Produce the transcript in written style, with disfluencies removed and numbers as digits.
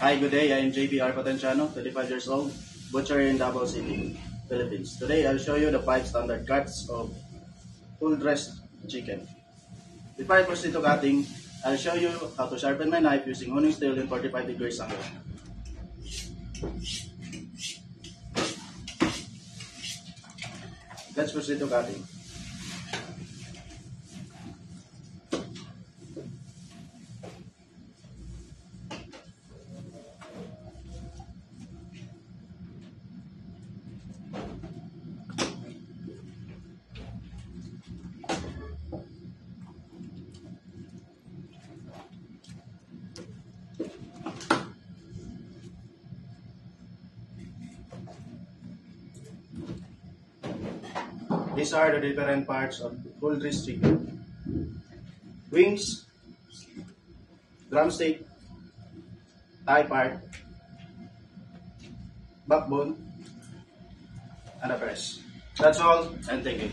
Hi, good day. I'm JPR Potenciano, 25 years old, butcher in Davao City, Philippines. Today, I'll show you the 5 standard cuts of full-dressed chicken. Before I proceed to cutting, I'll show you how to sharpen my knife using honing steel in 45 degrees angle. Let's proceed to cutting. These are the different parts of full-dressed chicken: wings, drumstick, thigh part, backbone, and the breast. That's all, and thank you.